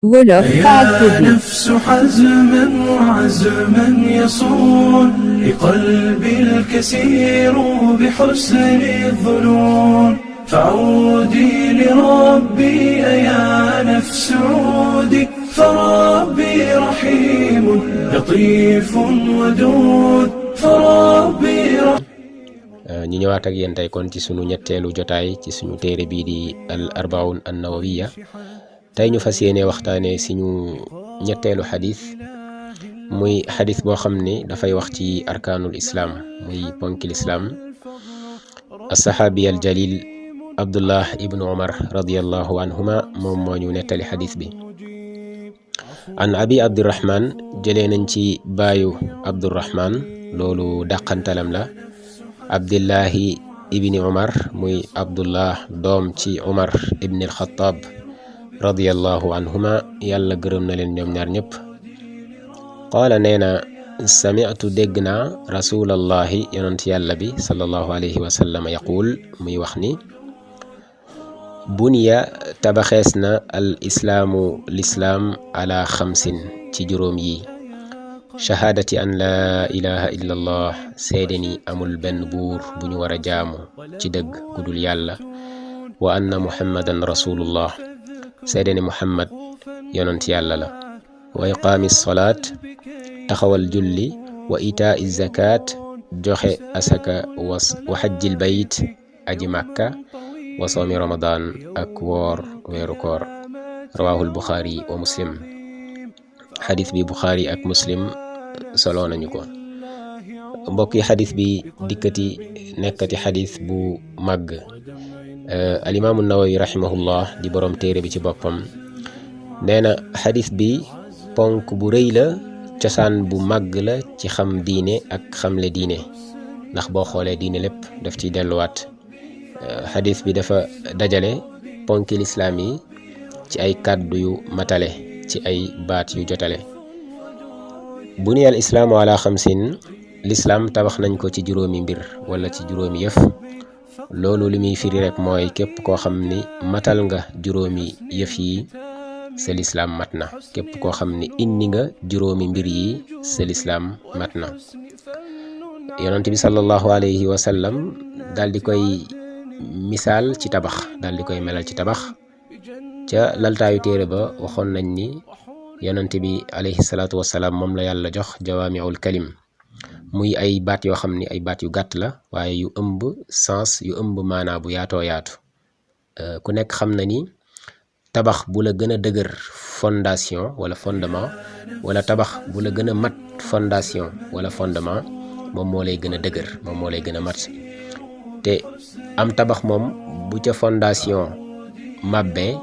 Wolof يا نفس حزما وعزما يصون لقلبي الكسير بحسن الظنون فعودي لربي يا نفس عودي فربي رحيم لطيف ودود فربي ñu ñëwaat ak yéen tey kon ci sunu ñetteelu jotaay ci sunu téere bii di al arbaun an nawawiya tey ñu fas yéene waxtaane suñu ñetteelu xadis muy xadis boo xam ne dafay wax ci arkaanul islaam muy ponkil islaam alsaxaabi al jalil abdullah ibnu umar radiallahu anhuma moom moo ñu nettali xadis bi an abi abdirahman jëlee nañ ci baayu abdurahman loolu dàqantalam la abdillahi ibni umar muy abdullah doom ci umar ibni alxataab radiyallahu anhuma yàlla gërëm na leen ñoom ñaar ñëpp qaala nee na sami'tu dégg naa rasulallahi yonent yàlla bi sallallahu alayhi wa sallam yaquul muy wax ni buniya tabaxees na al islaamu lislaam ala xamsin ci juróom yi shahaadati an laa ilaha illa allah seede ni amul benn buur bu ñu war a jaamu ci dëgg ku dul yàlla wa anna muhammadan rasulullah seede ni muhammad yonent yàlla la wa iqaami salaat taxawal julli wa itaa zakat joxe asaka wa xajjil bayt aji màkka wa soomi ramadan ak woor weeru koor rawahul buxaari wa muslim xadis bi buxaari ak muslim solo nañu ko mbokk yi xadis bi nekkati xadis bu màgg alimaamu nawawi rahimahullah di borom téere bi ci boppam nee na xadis bi ponk bu rëy la cosaan bu màgg la ci xam diine ak xamle diine ndax boo xoolee diine lépp daf ciy delluwaat xadis bi dafa dajale ponki lislaam yi ci ay kàddu yu matale ci ay baat yu jotale buniyal islaamu ala xamsin lislaam tabax nañ ko ci juróomi mbir wala ci juróomi yëf loolu li muy firi rek mooy képp koo xam ni matal nga juróomi yëf yi sa lislaam mat na képp koo xam ni indi nga juróomi mbir yi sa lislaam mat na yonent bi sallallahu alayhi wa sallam daal di koy misaal ci tabax daal di koy melal ci tabax ca laltaayu téere ba waxoon nañ ni yonent bi alayhi salaatu wasalaam moom la yàlla jox jawaamiul kalim muy ay baat yoo xam ni ay baat yu gàtt la waaye yu ëmb sens yu ëmb maanaa bu yaatoo yaatu ku nekk xam na ni tabax bu la gën a dëgër fondation wala fondement wala tabax bu la gën a mat fondation wala fondement moom moo lay gën a dëgër moom moo lay gën a mat te am tabax moom bu ca fondation màbbee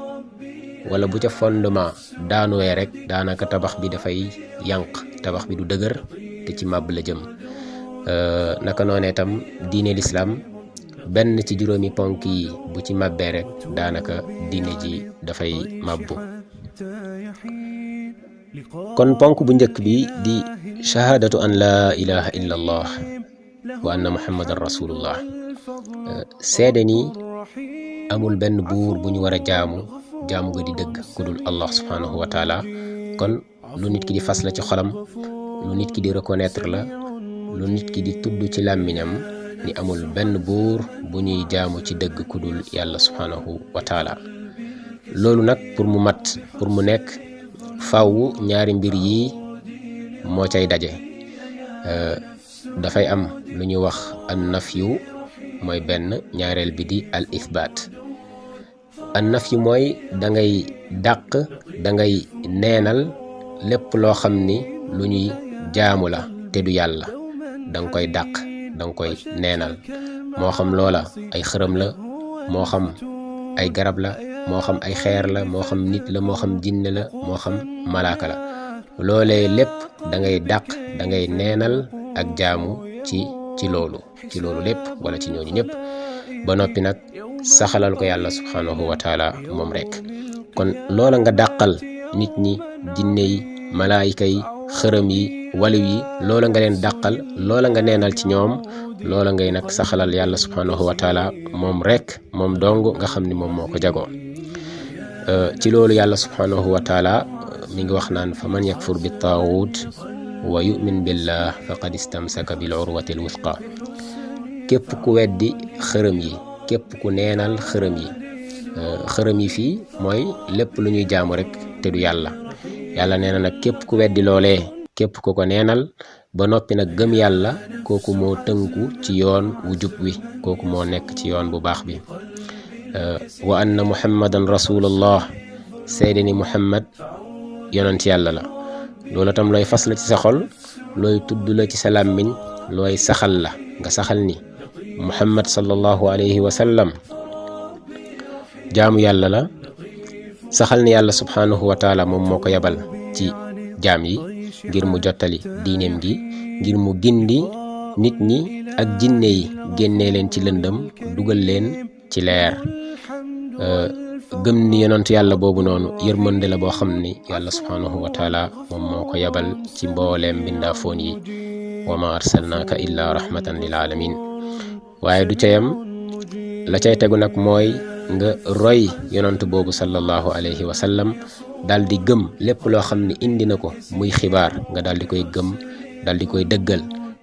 wala bu ca fondement daanuwee rek daanaka tabax bi dafay yànq tabax bi du dëgër te ci màbb la jëm naka noonee tam diine lislaam benn ci juróomi ponk yi bu ci màbbee rek daanaka diine ji dafay màbbu kon ponk bu njëkk bi di shahaadatu an laa ilaha illa allah wa anna muhammadan rasulullah seede ni amul benn buur bu ñu war a jaamu ga di dëgg ku dul allah subhanahu wa taala kon lu nit ki di fas la ci xolam lu nit ki di reconnaître la lu nit ki di tudd ci làmmiñam ni amul benn buur bu ñuy jaamu ci dëgg ku dul yàlla subhanahu wa taala loolu nag pour mu mat pour mu nekk faaw ñaari mbir yi moo cay daje dafay am lu ñuy wax an nafyu mooy benn ñaareel bi di al ithbaat an nafyu mooy da ngay dàq da ngay neenal lépp loo xam ni lu ñuy jaamu la te du yàlla da nga koy dàq da nga koy neenal moo xam loola ay xërëm la moo xam ay garab la moo xam ay xeer la moo xam nit la moo xam jinne la moo xam malaaka la loolee lépp da ngay dàq da ngay neenal ak jaamu ci loolu lépp wala ci ñooñu ñëpp ba noppi nag saxalal ko yàlla subhanahu wa taala moom rek kon loola nga dàqal nit ñi jinne yi malaayika yi xërëm yi waliw yi loola nga leen dàqal loola nga neenal ci ñoom loola ngay nag saxalal yàlla subhanahu wa taala moom rek moom dong nga xam ni moom moo ko jagoo ci loolu yàlla subhanahu wa taala mi ngi wax naan fa man yakfur bi taaxut wa yu'min billah faqad istamsaka bil urwati al wuthqa képp ku weddi xërëm yi képp ku neenal xërëm yi xërëm yi fii mooy lépp lu ñuy jaamu rek te du yàlla nee na nag képp ku weddi loolee képp ku ko neenal ba noppi nag gëm yàlla kooku moo tënku ci yoon wu jub wi kooku moo nekk ci yoon bu baax bi wa anna muhammadan rasulullah seede ni muhammad yonent yàlla la loolu tam looy fas la ci sa xol looy tudd la ci sa làmmiñ looy saxal la nga saxal ni muhammad sallallahu alayhi wa sallam jaamu yàlla la saxal ni yàlla subhanahu wa taala moom moo ko yabal ci jaam yi ngir mu jottali diineem gi ngir mu gindi nit ñi ak jinne yi génnee leen ci lëndëm dugal leen ci leer gëm ni yonent yàlla boobu noonu yërmande la boo xam ni yàlla subhanahu wa taala moom moo ko yabal ci mbooleem mbindaafoon yi wa ma arsalnaaka illa rahmatan lil alamin waaye du ca yam la cay tegu nag mooy nga roy yonent boobu sallallahu alayhi wa sallam daal di gëm lépp loo xam ne indi na ko muy xibaar nga daal di koy gëm daal di koy dëggal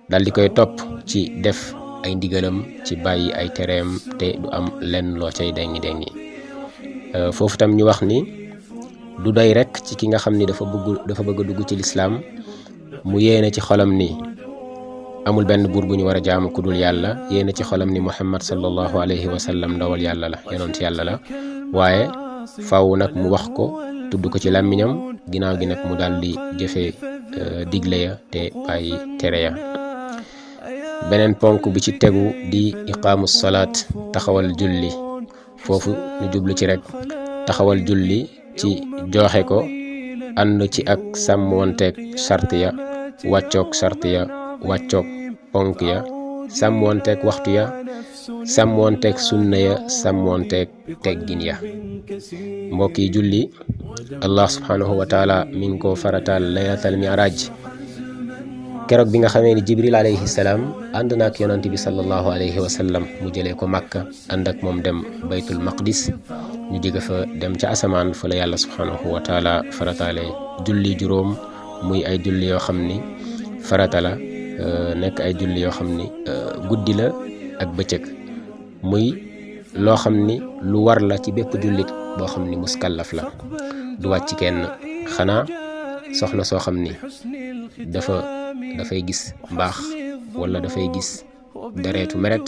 daal di koy topp ci def ay ndigalam ci bàyyi ay tereem te du am lenn loo cay dengi foofu tam ñu wax ni du doy rek ci ki nga xam ni dafa bëgg a dugg ci lislaam mu yéene ci xolam ni amul benn buur bu ñu war a jaamu ku dul yàlla yéene ci xolam ni muhammad sallallahu alayhi wa sallam ndawal yàlla la yonent yàlla la waaye faw nag mu wax ko tudd ko ci làmmiñam ginnaaw gi nag mu daal di jëfee digle ya te bàyyi tere ya beneen ponk bi ci tegu di iqaamu salaat taxawal julli foofu ñu jublu ci rek taxawal julli ci joxe ko ànd ci ak sàmmonteeg sart ya wàccoog sart ya wàccoog ponk ya sàmmonteeg waxtu ya sàmmonteeg sunna ya sàmmonteeg teggin ya mbokk yi julli allah subhanahu wa taala mi ngi ko farataal laylatal mi'raj keroog bi nga xamee ni jibril alayhi salaam ànd na ak yonent bi sallallahu alayhi wa sallam mu jëlee ko màkka ànd ak moom dem baytul maqdis ñu jóge fa dem ca asamaan fa la yàlla subhanahu wa taala farataale julli juróom muy ay julli yoo xam ni farata la nekk ay julli yoo xam ni guddi la ak bëccëg muy loo xam ni lu war la ci bépp jullit boo xam ni muskallaf la du wàcc kenn xanaa soxna soo xam ni dafay gis mbaax wala dafay gis deretu meret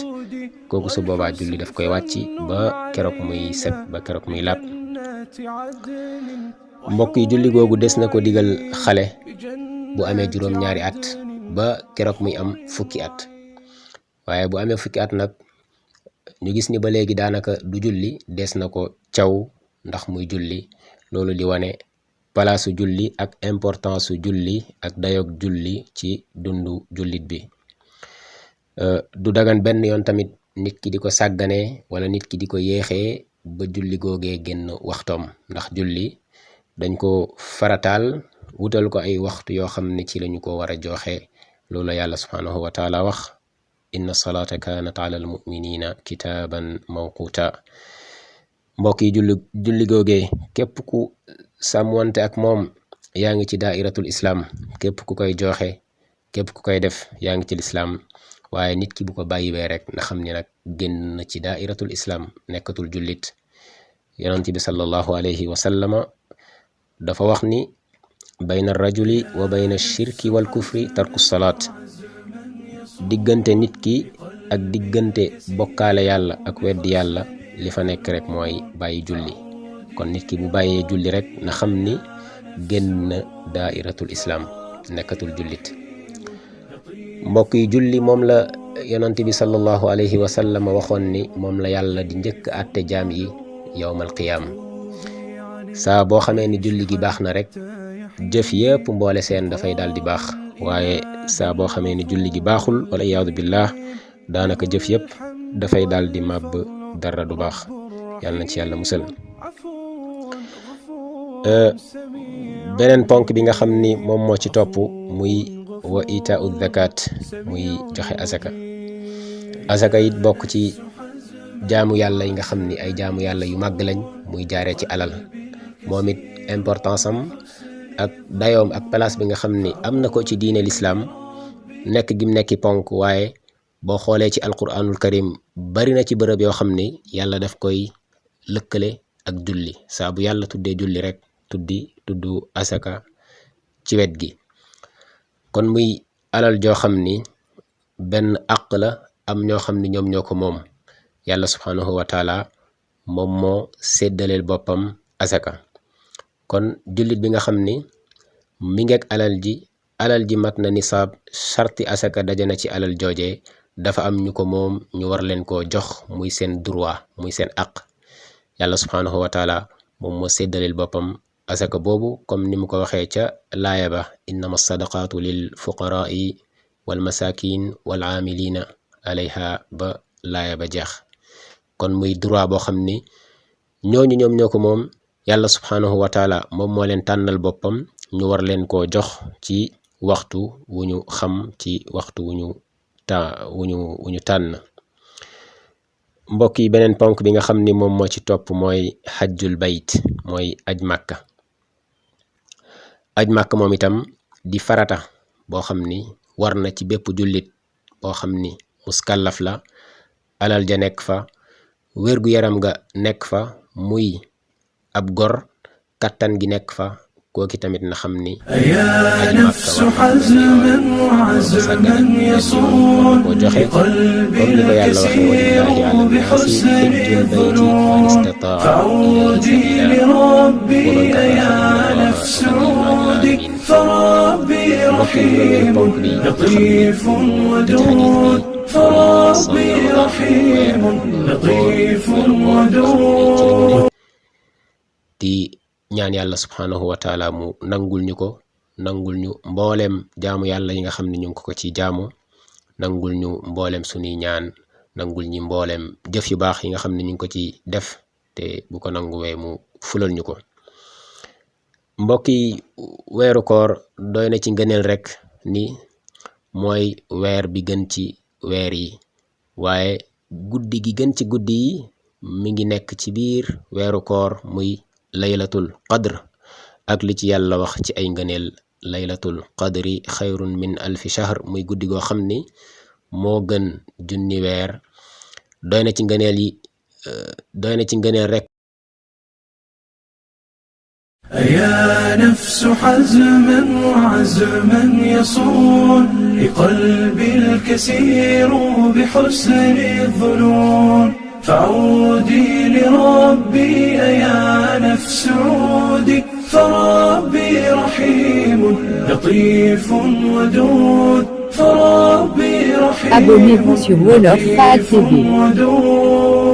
kooku su boobaa julli daf koy wàcc ba keroog muy set ba keroog muy làpp mbokk yi julli googu des na ko digal xale bu amee juróom-ñaari at ba keroog muy am fukki at waaye bu amee fukki at nag ñu gis ni ba léegi daanaka du julli des na ko caw ndax muy julli loolu di wane palaasu julli ak importance su julli ak dayoog julli ci dundu jullit bi du dagan benn yoon tamit nit ki di ko sàgganee wala nit ki di ko yéexee ba julli googee génn waxtoom ndax julli dañ ko farataal wutal ko ay waxtu yoo xam ne ci lañu ko war a joxe loolu yàlla subhanahu wa taala wax inna salata kanat ala al muminina kitaaban mawquta mbokk yi julli googee képp ku sàmmwante ak moom yaa ngi ci daairatul islam képp ku koy joxe képp ku koy def yaa ngi ci lislaam waaye nit ki bu ko bàyyiwee rek na xam ne nag génn na ci daairatul islam nekkatul jullit yonent bi sallallahu alayhi wa sallama dafa wax ni bayna rajuli wa bayna shirki wal kufri tarku salaat diggante nit ki ak diggante bokkaale yàlla ak weddi yàlla li fa nekk rek mooy bàyyi julli kon nit ki bu bàyyee julli rek na xam ni génn na daairatul islam nekkatul jullit mbokk yi julli moom la yonent bi sallallahu alayhi wa sallam waxoon ni moom la yàlla di njëkk àtte jaam yi yowmal qiyaam saa boo xamee ni julli gi baax na rek jëf yëpp mboole seen dafay daal di baax waaye saa boo xamee ni julli gi baaxul wala iyaadu billah daanaka jëf yëpp dafay daal di màbb dara du baax yàlla na ci yàlla musal beneen ponk bi nga xam ni moom moo ci topp muy wa itaau zakat muy joxe azaka it bokk ci jaamu yàlla yi nga xam ni ay jaamu yàlla yu màgg lañ muy jaaree ci alal moom it importance am ak dayoom ak place bi nga xam ni am na ko ci diine lislaam nekk gim nekki ponk, waaye boo xoolee ci alquranul karim bari na ci bërëb yoo xam ni yàlla daf koy lëkkale ak julli. saa bu yàlla tuddee julli rek tudd asaka ci wet gi. kon muy alal joo xam ni benn àq la, am ñoo xam ni ñoom ñoo ko moom. yàlla subhanahu wa taala moom moo séddaleel boppam asaka. kon jullit bi nga xam ni mi ngeeg alal ji mat na nisaab, sarti asaka daje na ci alal jooje, dafa am ñu ko moom, ñu war leen koo jox muy seen droit, muy seen àq. yàlla subhanahu wa taala moom moo séddaleel boppam asaka boobu, comme ni mu ko waxee ca laaya ba, innama sadaqaatu lil fuqaraai wal masakin wal aamilina alayha, ba laaya ba jeex. kon muy droit boo xam ni ñooñu ñoom ñoo ko moom, yàlla subhanahu wa taala moom moo leen tànnal boppam, ñu war leen koo jox ci waxtu wu ñu xam, ci waxtu wu ñu tànn. mbokk yi, beneen ponk bi nga xam ni moom moo ci topp mooy xajjul bayt, mooy aj màkka. aj màkka moom itam di farata boo xam ni war na ci bépp jullit boo xam ni muskallaf la, alal ja nekk fa, wérgu yaram ga nekk fa, muy ab gor, kattan gi nekk fa, kooki tamit na xam ni يا نفس حزما وعزما يصون بقلب الكثير بحسن الظنون فعودي لربي يا نفس عودي فربي رحيم لطيف ودود فربي رحيم لطيف ودود. di ñaan yàlla subhanahu wa taala mu nangul ñu ko, nangul ñu mbooleem jaamu yàlla yi nga xam ne ñu ngi ko ci jaamu, nangul ñu mbooleem suñuy ñaan, nangul ñi mbooleem jëf yu baax yi nga xam ne ñu ngi ko ci def, te bu ko nanguwee mu fulal ñu ko. mbokk yi, weeru koor doy na ci ngëneel rek ni mooy weer bi gën ci weer yi, waaye guddi gi gën ci guddi yi mi ngi nekk ci biir weeru koor, muy laylatul qadr. ak li ci yàlla wax ci ay ngëneel, laylatul qadri xayrun min alfi shahr, muy guddi goo xam ni moo gën junni weer. doy na ci ngëneel rek. يا نفس حزما وعزما يصون لقلبي الكثير بحسن الظنون فعودي لربي يا نفس عودي فربي رحيم لطيف ودود فربي رحيم. Abonnez-vous sur Wolof Saad TV.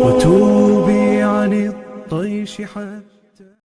وتوبي عن الطيش حتى